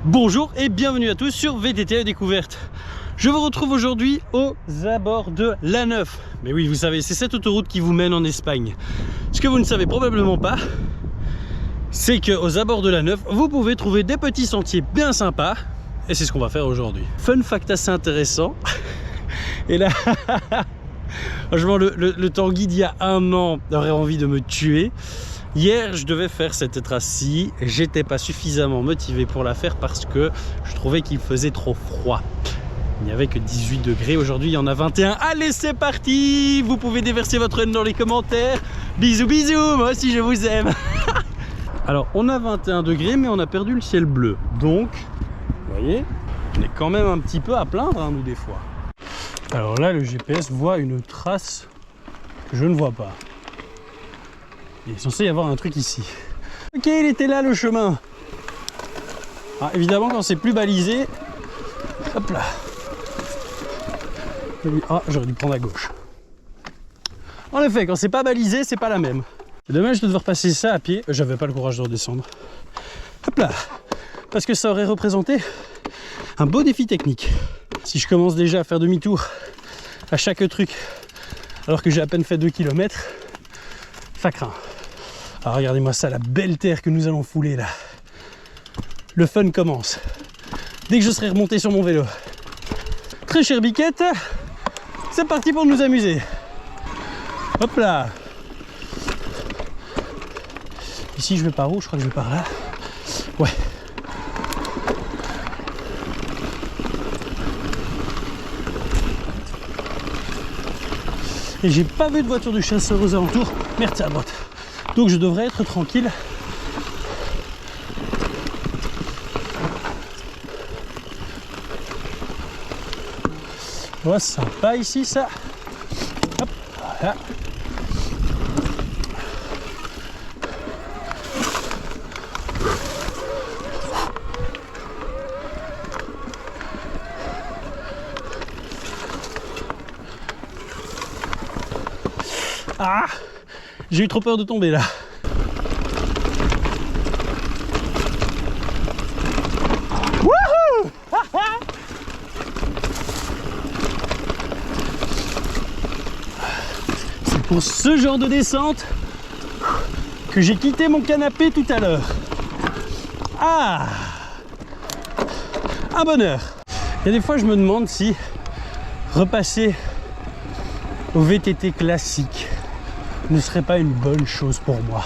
Bonjour et bienvenue à tous sur VTT à découverte. Je vous retrouve aujourd'hui aux abords de l'A9. Mais oui, vous savez, c'est cette autoroute qui vous mène en Espagne. Ce que vous ne savez probablement pas, c'est qu'aux abords de l'A9, vous pouvez trouver des petits sentiers bien sympas. Et c'est ce qu'on va faire aujourd'hui. Fun fact assez intéressant. Et là, franchement, le Tanguy d'il y a un an aurait envie de me tuer. Hier, je devais faire cette trace-ci. J'étais pas suffisamment motivé pour la faire parce que je trouvais qu'il faisait trop froid. Il n'y avait que 18 degrés. Aujourd'hui, il y en a 21. Allez, c'est parti! Vous pouvez déverser votre haine dans les commentaires. Bisous, bisous! Moi aussi, je vous aime. Alors, on a 21 degrés, mais on a perdu le ciel bleu. Donc, vous voyez, on est quand même un petit peu à plaindre, hein, nous, des fois. Alors là, le GPS voit une trace que je ne vois pas. Il est censé y avoir un truc ici. Ok, il était là le chemin. Ah, évidemment, quand c'est plus balisé, hop là. Ah, j'aurais dû prendre à gauche. En effet, quand c'est pas balisé, c'est pas la même. C'est dommage de devoir passer ça à pied. J'avais pas le courage de redescendre. Hop là. Parce que ça aurait représenté un beau défi technique. Si je commence déjà à faire demi-tour à chaque truc, alors que j'ai à peine fait 2 km, ça craint. Alors regardez-moi ça, la belle terre que nous allons fouler là. Le fun commence. Dès que je serai remonté sur mon vélo. Très chère biquette, c'est parti pour nous amuser. Hop là. Ici je vais par où? Je crois que je vais par là. Ouais. Et j'ai pas vu de voiture de chasseur aux alentours. Merde, c'est à droite. Donc je devrais être tranquille. Ouais, sympa ici ça. Hop, voilà. Ah, j'ai eu trop peur de tomber là. Wouhou! C'est pour ce genre de descente que j'ai quitté mon canapé tout à l'heure. Ah, un bonheur. Il y a des fois je me demande si repasser au VTT classique ne serait pas une bonne chose pour moi.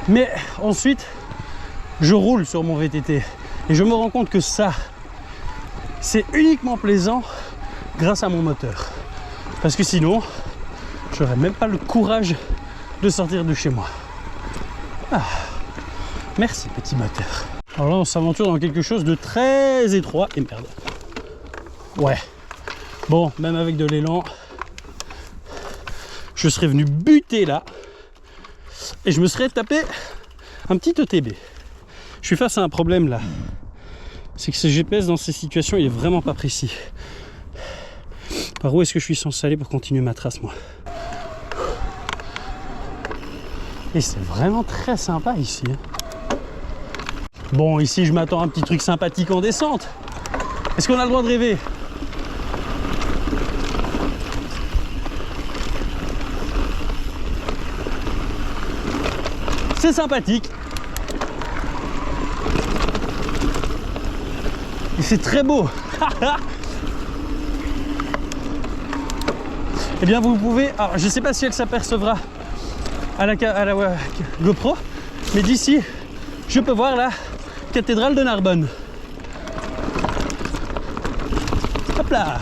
Mais ensuite, je roule sur mon VTT et je me rends compte que ça, c'est uniquement plaisant grâce à mon moteur. Parce que sinon, je n'aurais même pas le courage de sortir de chez moi. Ah, merci petit moteur. Alors là, on s'aventure dans quelque chose de très étroit. Et merde. Ouais. Bon, même avec de l'élan, je serais venu buter là et je me serais tapé un petit ETB. Je suis face à un problème là. C'est que ce GPS dans ces situations, il est vraiment pas précis. Par où est-ce que je suis censé aller pour continuer ma trace, moi? Et c'est vraiment très sympa ici. Bon, ici, je m'attends à un petit truc sympathique en descente. Est-ce qu'on a le droit de rêver? C'est sympathique. Et c'est très beau. Eh bien, vous pouvez... Alors, je ne sais pas si elle s'apercevra à la GoPro, mais d'ici, je peux voir la cathédrale de Narbonne. Hop là.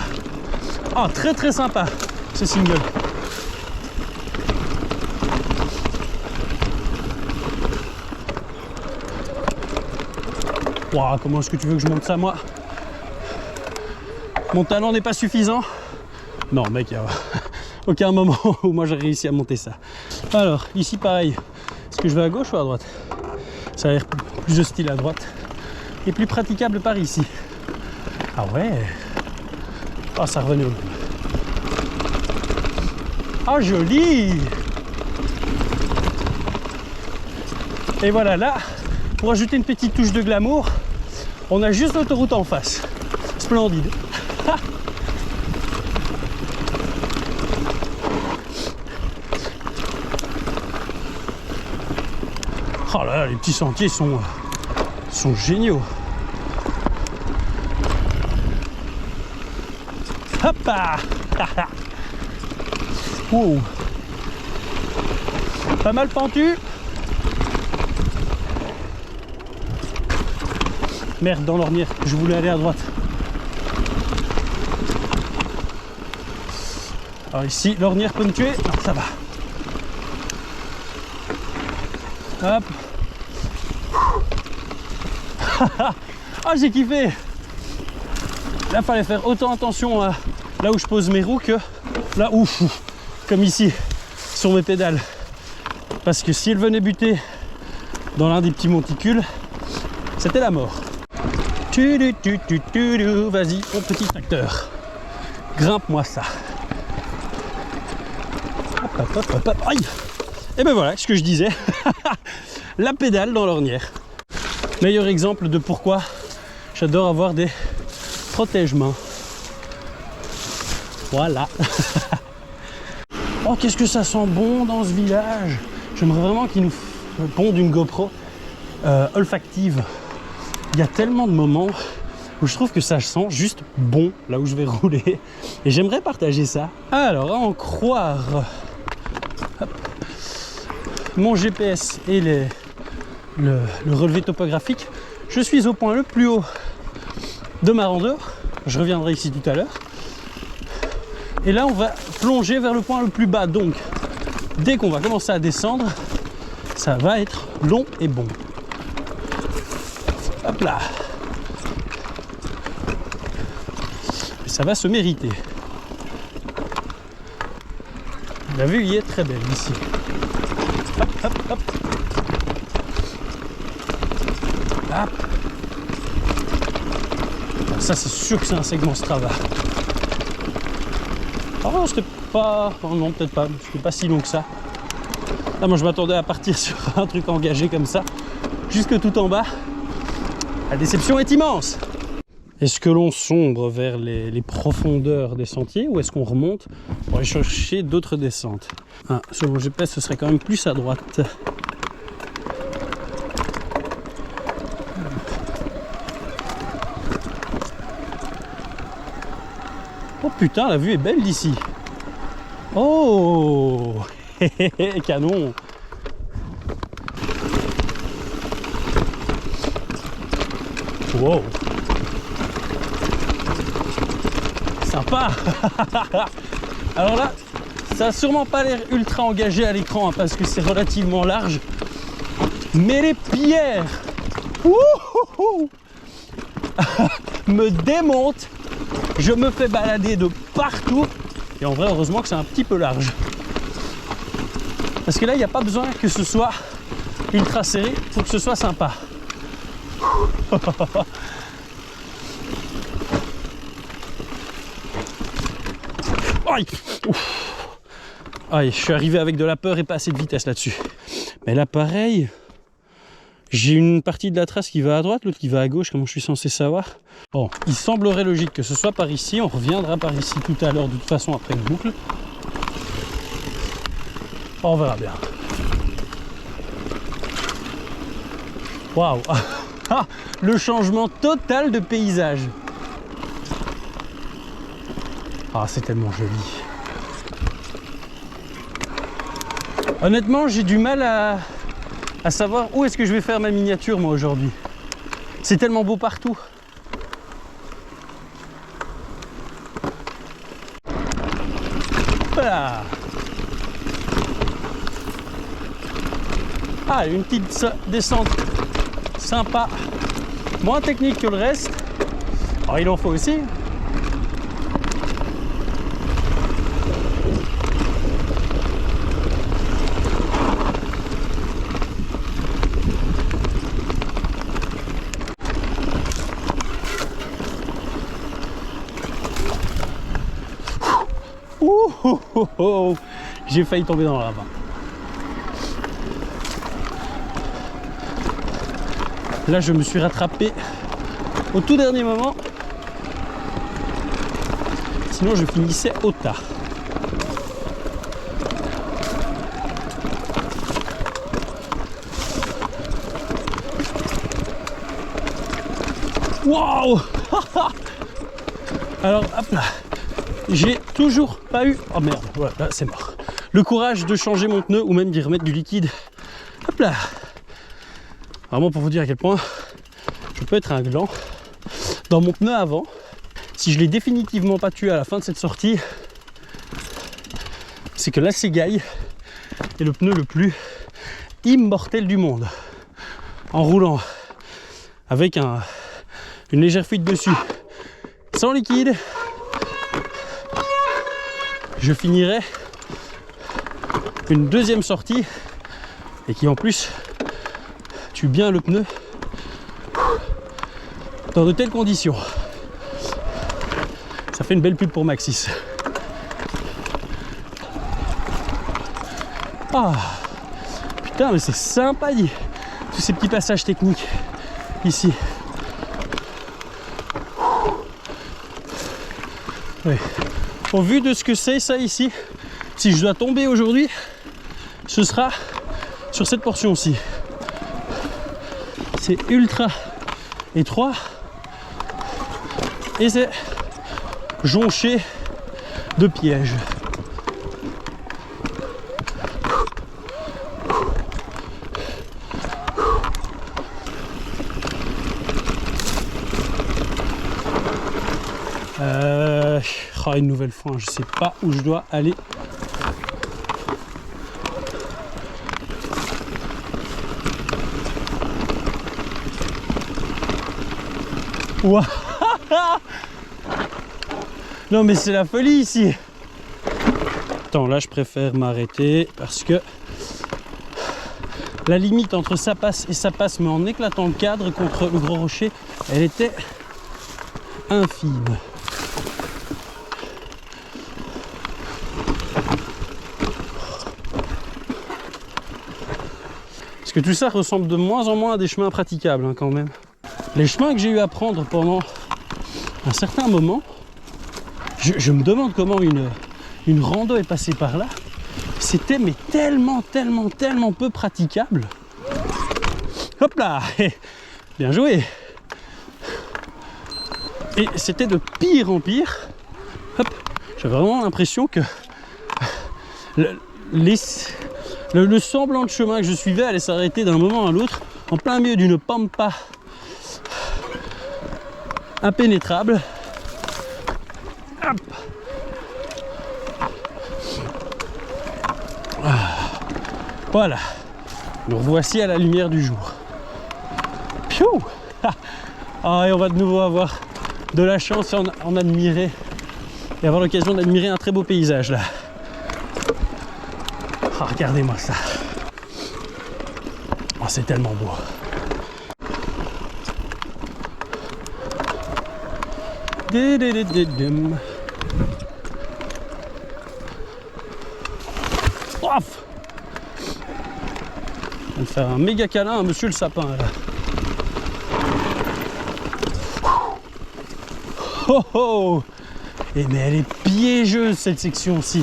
Oh, très très sympa, ce single. Wow, comment est-ce que tu veux que je monte ça, moi? Mon talent n'est pas suffisant? Non, mec, il n'y a aucun moment où moi j'ai réussi à monter ça. Alors, ici, pareil. Est-ce que je vais à gauche ou à droite? Ça a l'air plus hostile à droite. Et plus praticable par ici. Ah ouais. Oh, ça revenait au même. Oh, joli! Et voilà, là, pour ajouter une petite touche de glamour, on a juste l'autoroute en face. Splendide. Oh là là, les petits sentiers sont géniaux. Hop là. Wow. Pas mal pentu. Merde, dans l'ornière, je voulais aller à droite. Alors ici, l'ornière peut me tuer. Non, ça va. Hop. Ah, j'ai kiffé. Là, fallait faire autant attention à là où je pose mes roues que là où, comme ici, sur mes pédales. Parce que si elles venaient buter dans l'un des petits monticules, c'était la mort. Vas-y, mon petit tracteur. Grimpe-moi ça. Hop, hop, hop, hop, hop. Aïe. Et ben voilà ce que je disais. La pédale dans l'ornière. Meilleur exemple de pourquoi j'adore avoir des protège-mains. Voilà. Oh, qu'est-ce que ça sent bon dans ce village. J'aimerais vraiment qu'ils nous pondent une GoPro olfactive. Il y a tellement de moments où je trouve que ça sent juste bon là où je vais rouler. Et j'aimerais partager ça. Alors, à en croire hop, mon GPS et le relevé topographique, je suis au point le plus haut de ma rando. Je reviendrai ici tout à l'heure. Et là, on va plonger vers le point le plus bas. Donc, dès qu'on va commencer à descendre, ça va être long et bon. Hop là. Et ça va se mériter. La vue y est très belle ici. Hop, hop, hop. Hop. Ça, c'est sûr que c'est un segment Strava. Oh, c'était pas... Oh, non, peut-être pas. C'était pas si long que ça. Là, moi, je m'attendais à partir sur un truc engagé comme ça. Jusque tout en bas. La déception est immense. Est-ce que l'on sombre vers les profondeurs des sentiers ou est-ce qu'on remonte pour aller chercher d'autres descentes? Ah, sur mon GPS, ce serait quand même plus à droite. Oh putain, la vue est belle d'ici. Oh, canon. Wow. Sympa. Alors là, ça a sûrement pas l'air ultra engagé à l'écran hein, parce que c'est relativement large. Mais les pierres me démontent. Je me fais balader de partout. Et en vrai, heureusement que c'est un petit peu large. Parce que là, il n'y a pas besoin que ce soit ultra serré pour que ce soit sympa. Aïe. Aïe, je suis arrivé avec de la peur et pas assez de vitesse là-dessus. Mais là, pareil, j'ai une partie de la trace qui va à droite, l'autre qui va à gauche. Comment je suis censé savoir? Bon, il semblerait logique que ce soit par ici. On reviendra par ici tout à l'heure, de toute façon, après une boucle. On verra bien. Waouh. Le changement total de paysage. Ah, c'est tellement joli. Honnêtement, j'ai du mal à savoir où est-ce que je vais faire ma miniature, moi, aujourd'hui. C'est tellement beau partout. Voilà. Ah, une petite descente sympa. Moins technique que le reste. Alors, il en faut aussi. J'ai failli tomber dans le ravin. Là, je me suis rattrapé au tout dernier moment. Sinon, je finissais au tas. Waouh! Alors, hop là. J'ai toujours pas eu... Oh merde, voilà, là, c'est mort. Le courage de changer mon pneu ou même d'y remettre du liquide. Hop là. Vraiment pour vous dire à quel point je peux être un gland. Dans mon pneu avant, si je l'ai définitivement pas tué à la fin de cette sortie, c'est que la Segaï est le pneu le plus immortel du monde. En roulant avec une légère fuite dessus, sans liquide, je finirai une deuxième sortie et qui en plus tue bien le pneu dans de telles conditions. Ça fait une belle pub pour Maxxis. Ah putain, mais c'est sympa dit, tous ces petits passages techniques ici. Ouais. Au vu de ce que c'est ça ici, si je dois tomber aujourd'hui, ce sera sur cette portion-ci. C'est ultra étroit et c'est jonché de pièges. Une nouvelle fois, je sais pas où je dois aller. Wow. Non mais c'est la folie ici. Attends, là je préfère m'arrêter parce que la limite entre ça passe et ça passe, mais en éclatant le cadre contre le gros rocher, elle était infime. Parce que tout ça ressemble de moins en moins à des chemins praticables hein, quand même. Les chemins que j'ai eu à prendre pendant un certain moment, je me demande comment une rando est passée par là. C'était mais tellement peu praticable. Hop là, bien joué. Et c'était de pire en pire. Hop, j'avais vraiment l'impression que le semblant de chemin que je suivais allait s'arrêter d'un moment à l'autre en plein milieu d'une pampa impénétrable. Hop. Voilà, nous revoici à la lumière du jour. Piou. Ah, et on va de nouveau avoir de la chance en admirer et avoir l'occasion d'admirer un très beau paysage là. Oh, regardez-moi ça. Oh, c'est tellement beau. Ouf. On va faire un méga câlin à monsieur le sapin là. Oh oh. Et mais elle est piégeuse cette section-ci.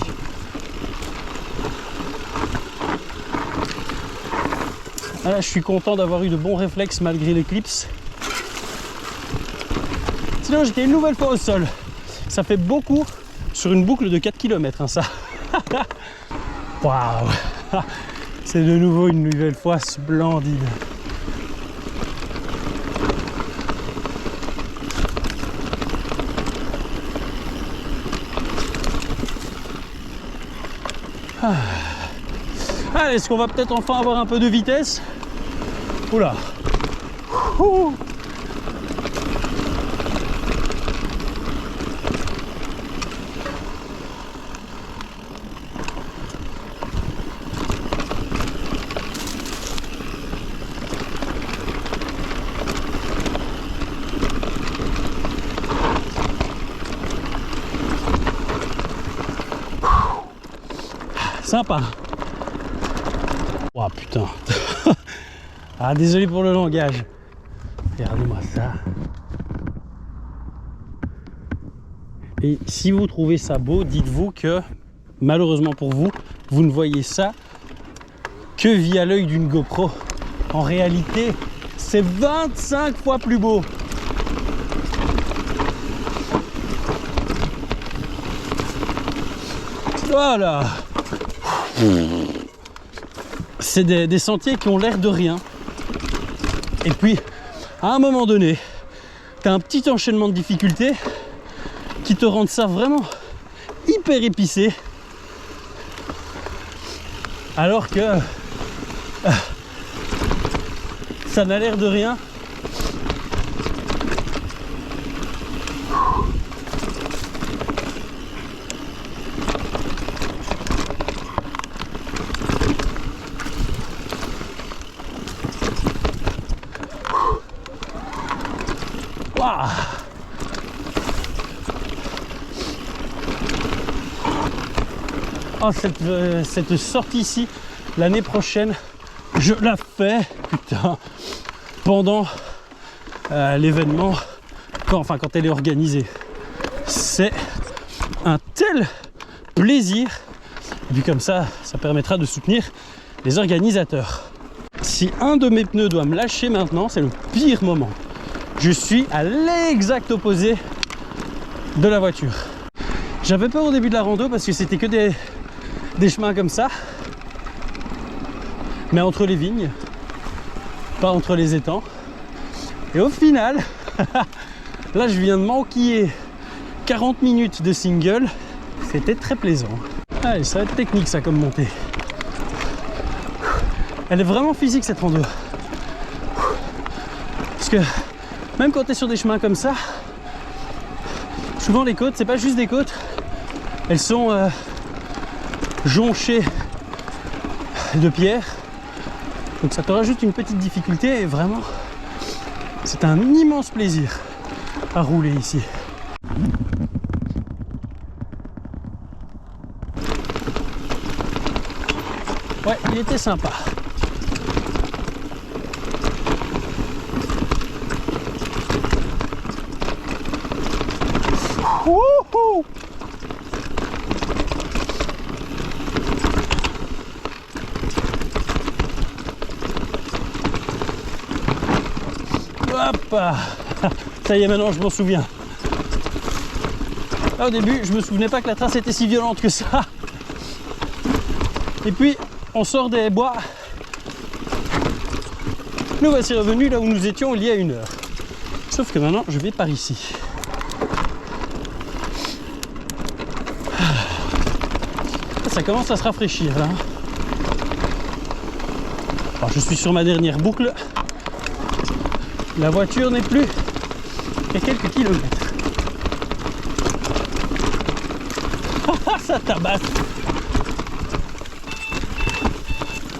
Ah là, je suis content d'avoir eu de bons réflexes malgré l'éclipse. Sinon j'étais une nouvelle fois au sol. Ça fait beaucoup sur une boucle de 4 km hein, ça. Waouh. C'est de nouveau une nouvelle fois splendide. Ah. Allez, est-ce qu'on va peut-être enfin avoir un peu de vitesse? Oula. Ouh. Sympa. Oh putain. Ah, désolé pour le langage. Regardez-moi ça. Et si vous trouvez ça beau, dites-vous que malheureusement pour vous, vous ne voyez ça que via l'œil d'une GoPro. En réalité, c'est 25 fois plus beau. Voilà. C'est des sentiers qui ont l'air de rien. Et puis, à un moment donné, tu as un petit enchaînement de difficultés qui te rendent ça vraiment hyper épicé. Alors que ça n'a l'air de rien. Waouh! Oh, cette sortie ici, l'année prochaine, je la fais, putain, pendant l'événement, quand elle est organisée. C'est un tel plaisir. Et puis comme ça, ça permettra de soutenir les organisateurs. Si un de mes pneus doit me lâcher maintenant, c'est le pire moment. Je suis à l'exact opposé de la voiture. J'avais peur au début de la rando parce que c'était que des chemins comme ça, mais entre les vignes, pas entre les étangs. Et au final, là je viens de m'enquiller 40 minutes de single, c'était très plaisant. Allez, ça va être technique ça comme montée. Elle est vraiment physique cette rando. Parce que même quand tu es sur des chemins comme ça, souvent les côtes, c'est pas juste des côtes, elles sont jonchées de pierres. Donc ça te rajoute une petite difficulté et vraiment, c'est un immense plaisir à rouler ici. Ouais, il était sympa. Wouhou! Hop! Ça y est, maintenant je m'en souviens. Là, au début, je me souvenais pas que la trace était si violente que ça. Et puis, on sort des bois. Nous voici revenus là où nous étions il y a 1 heure. Sauf que maintenant, je vais par ici. Ça commence à se rafraîchir là. Alors, je suis sur ma dernière boucle. La voiture n'est plus qu'à quelques kilomètres. Ça tabasse.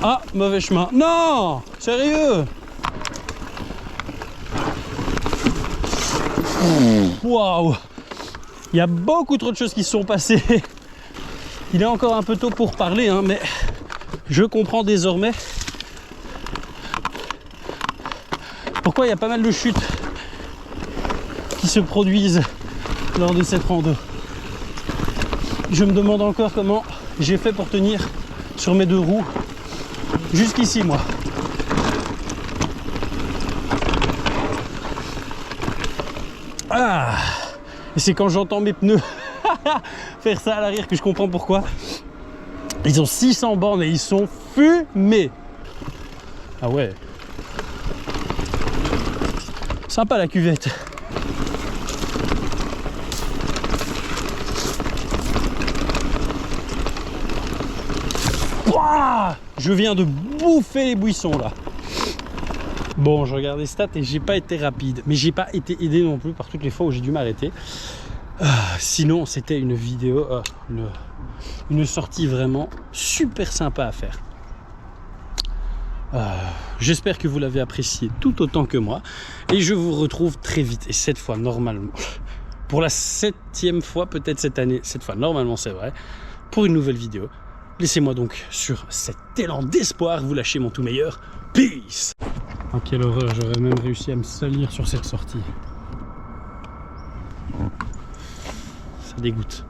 Ah, mauvais chemin. Non, sérieux. Waouh. Il y a beaucoup trop de choses qui se sont passées. Il est encore un peu tôt pour parler, hein, mais je comprends désormais pourquoi il y a pas mal de chutes qui se produisent lors de cette rando. Je me demande encore comment j'ai fait pour tenir sur mes 2 roues jusqu'ici, moi. Ah, et c'est quand j'entends mes pneus faire ça à l'arrière que je comprends pourquoi. Ils ont 600 bornes et ils sont fumés. Ah ouais. Sympa la cuvette. Ouah, je viens de bouffer les buissons là. Bon, je regarde les stats et j'ai pas été rapide, mais j'ai pas été aidé non plus par toutes les fois où j'ai dû m'arrêter. Sinon, c'était une vidéo, une sortie vraiment super sympa à faire. J'espère que vous l'avez apprécié tout autant que moi et je vous retrouve très vite, et cette fois normalement pour la 7e fois peut-être cette année, cette fois normalement c'est vrai, pour une nouvelle vidéo. Laissez-moi donc sur cet élan d'espoir vous lâcher mon tout meilleur. Peace. Oh, quelle horreur, j'aurais même réussi à me salir sur cette sortie. Ça dégoûte.